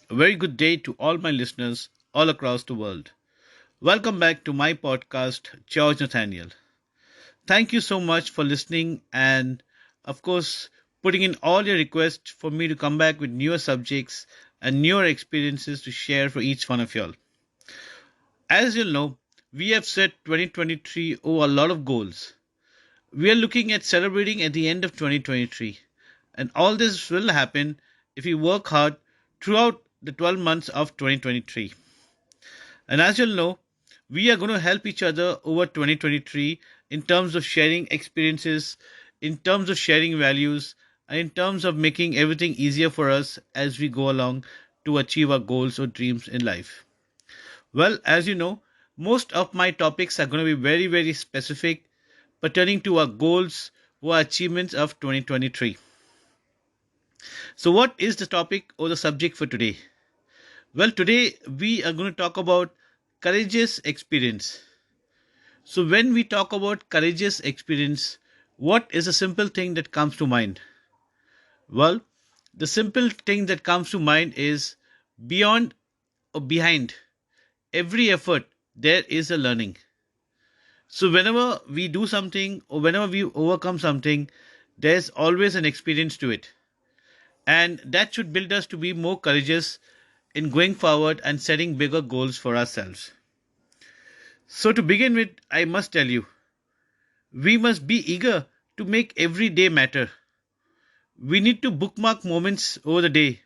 A very good day to all my listeners all across the world. Welcome back to my podcast, George Nathaniel. Thank you so much for listening and, of course, putting in all your requests for me to come back with newer subjects and newer experiences to share for each one of y'all. As you'll know, we have set 2023 over a lot of goals. We are looking at celebrating at the end of 2023, and all this will happen if we work hard throughout the 12 months of 2023. And as you'll know, we are going to help each other over 2023 in terms of sharing experiences, in terms of sharing values, and in terms of making everything easier for us as we go along to achieve our goals or dreams in life. Well, as you know, most of my topics are going to be very, very specific pertaining to our goals or achievements of 2023. So, what is the topic or the subject for today? Well, today we are going to talk about courageous experience. So, when we talk about courageous experience, what is a simple thing that comes to mind? Well, the simple thing that comes to mind is beyond or behind every effort, there is a learning. So, whenever we do something or whenever we overcome something, there's always an experience to it. And that should build us to be more courageous in going forward and setting bigger goals for ourselves. So, to begin with, I must tell you, we must be eager to make every day matter. We need to bookmark moments over the day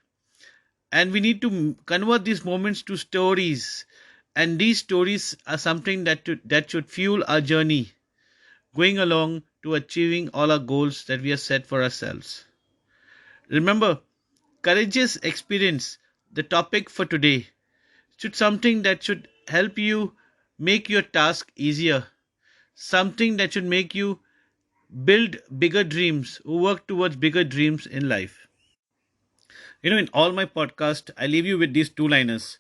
and we need to convert these moments to stories. And these stories are something that should fuel our journey going along to achieving all our goals that we have set for ourselves. Remember, courageous experience, the topic for today, should something that should help you make your task easier, something that should make you build bigger dreams, or work towards bigger dreams in life. In all my podcast, I leave you with these two liners.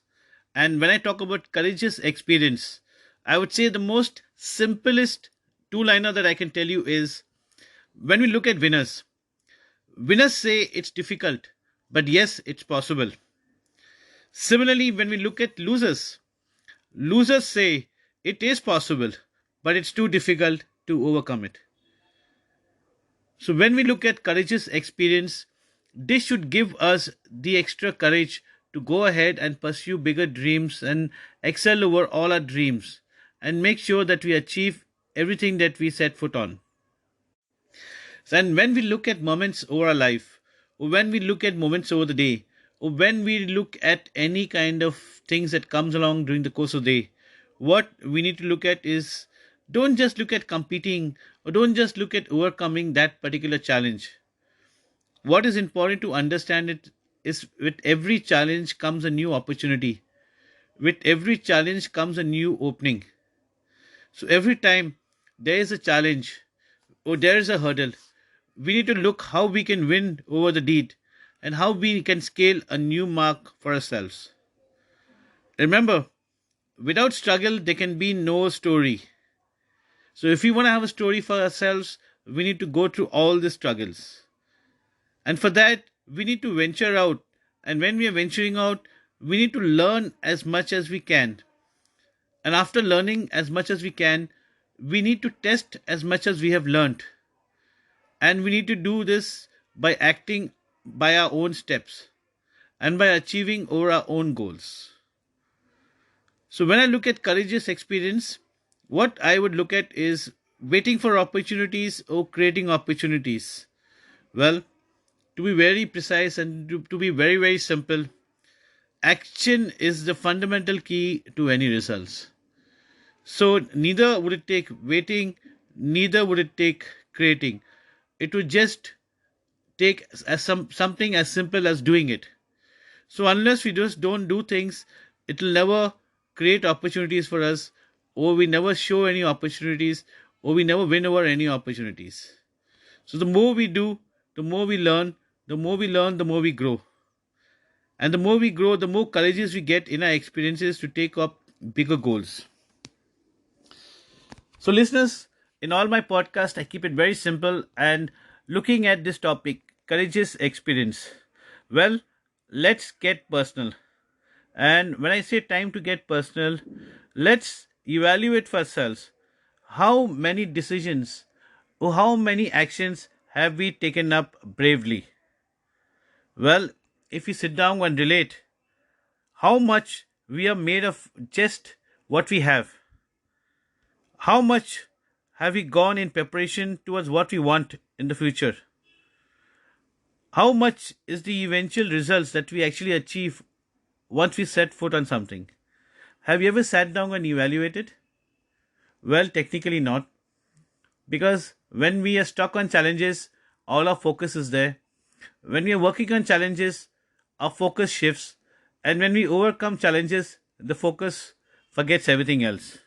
And when I talk about courageous experience, I would say the most simplest two liner that I can tell you is when we look at winners, winners say it's difficult, but yes, it's possible. Similarly, when we look at losers, losers say it is possible, but it's too difficult to overcome it. So, when we look at courageous experience, this should give us the extra courage to go ahead and pursue bigger dreams and excel over all our dreams and make sure that we achieve everything that we set foot on. And when we look at moments over our life, or when we look at moments over the day, or when we look at any kind of things that comes along during the course of the day, what we need to look at is don't just look at competing or don't just look at overcoming that particular challenge. What is important to understand it is with every challenge comes a new opportunity. With every challenge comes a new opening. So every time there is a challenge or there is a hurdle, we need to look how we can win over the deed and how we can scale a new mark for ourselves. Remember, without struggle, there can be no story. So, if we want to have a story for ourselves, we need to go through all the struggles. And for that, we need to venture out. And when we are venturing out, we need to learn as much as we can. And after learning as much as we can, we need to test as much as we have learned. And we need to do this by acting by our own steps and by achieving over our own goals. So when I look at courageous experience, what I would look at is waiting for opportunities or creating opportunities. Well, to be very precise and to be very, very simple, action is the fundamental key to any results. So neither would it take waiting, neither would it take creating. It would just take something as simple as doing it. So unless we just don't do things, it will never create opportunities for us, or we never show any opportunities, or we never win over any opportunities. So the more we do, the more we learn, the more we learn, the more we grow. And the more we grow, the more courageous we get in our experiences to take up bigger goals. So, listeners, in all my podcast, I keep it very simple and looking at this topic, courageous experience. Well, let's get personal. And when I say time to get personal, let's evaluate for ourselves how many decisions or how many actions have we taken up bravely. Well, if we sit down and relate how much we are made of just what we have, how much have we gone in preparation towards what we want in the future, how much is the eventual results that we actually achieve once we set foot on something. Have you ever sat down and evaluated? Well, technically not, because when we are stuck on challenges, all our focus is there. When we are working on challenges, our focus shifts, and when we overcome challenges, the focus forgets everything else.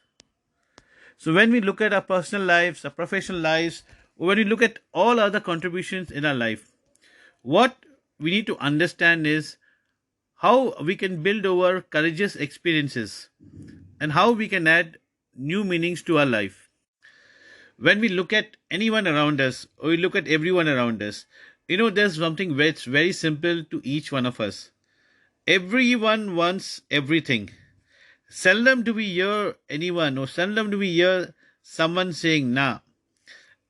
So, when we look at our personal lives, our professional lives, or when we look at all other contributions in our life, what we need to understand is how we can build over courageous experiences and how we can add new meanings to our life. When we look at anyone around us or we look at everyone around us, there's something that's very simple to each one of us. Everyone wants everything. Seldom do we hear anyone or seldom do we hear someone saying, nah,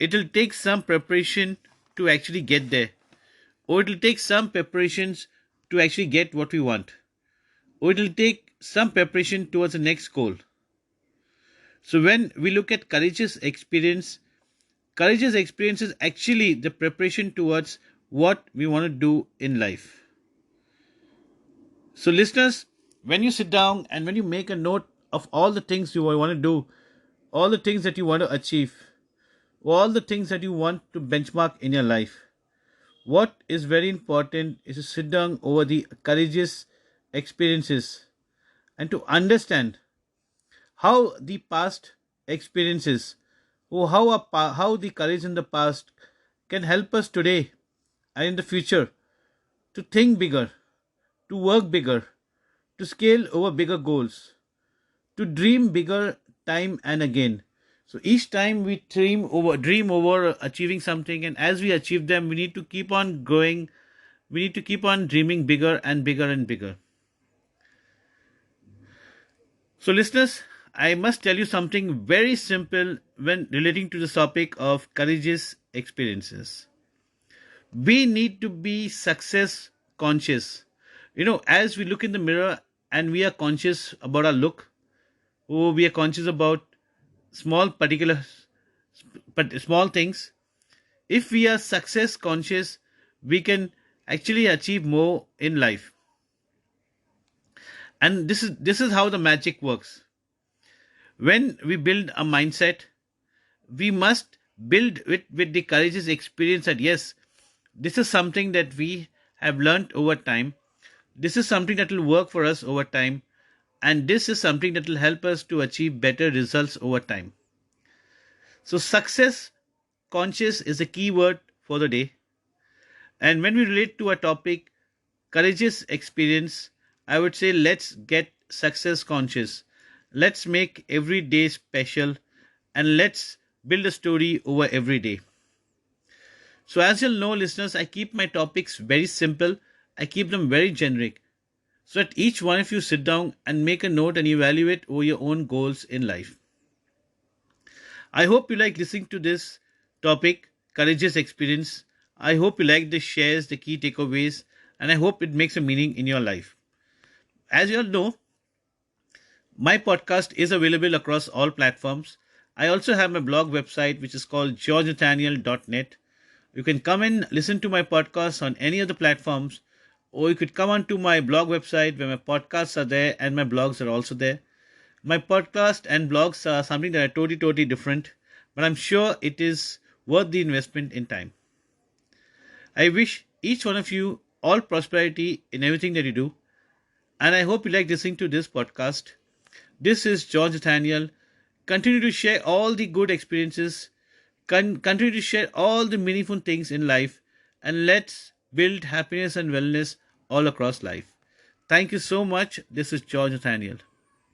it'll take some preparation to actually get there, or it'll take some preparations to actually get what we want, or it'll take some preparation towards the next goal. So when we look at courageous experience is actually the preparation towards what we want to do in life. So listeners, when you sit down and when you make a note of all the things you want to do, all the things that you want to achieve, all the things that you want to benchmark in your life, what is very important is to sit down over the courageous experiences and to understand how the past experiences or how the courage in the past can help us today and in the future to think bigger, to work bigger, to scale over bigger goals, to dream bigger time and again. So each time we dream over achieving something, and as we achieve them, we need to keep on growing. We need to keep on dreaming bigger and bigger and bigger. So, listeners, I must tell you something very simple when relating to the topic of courageous experiences. We need to be success conscious. As we look in the mirror and we are conscious about our look, or we are conscious about small particular but small things, if we are success conscious, we can actually achieve more in life. And this is how the magic works. When we build a mindset, we must build it with the courageous experience that yes, this is something that we have learned over time. This is something that will work for us over time. And this is something that will help us to achieve better results over time. So, success conscious is a key word for the day. And when we relate to a topic, courageous experience, I would say let's get success conscious. Let's make every day special and let's build a story over every day. So, as you'll know, listeners, I keep my topics very simple, I keep them very generic, so that each one of you sit down and make a note and evaluate over your own goals in life. I hope you like listening to this topic, courageous experience. I hope you like the shares, the key takeaways, and I hope it makes a meaning in your life. As you all know, my podcast is available across all platforms. I also have my blog website, which is called georgenathaniel.net. You can come and listen to my podcast on any of the platforms, or you could come onto my blog website where my podcasts are there and my blogs are also there. My podcast and blogs are something that are totally different, but I'm sure it is worth the investment in time. I wish each one of you all prosperity in everything that you do, and I hope you like listening to this podcast. This is George Nathaniel. Continue to share all the good experiences, continue to share all the meaningful things in life, and let's build happiness and wellness all across life. Thank you so much. This is George Nathaniel.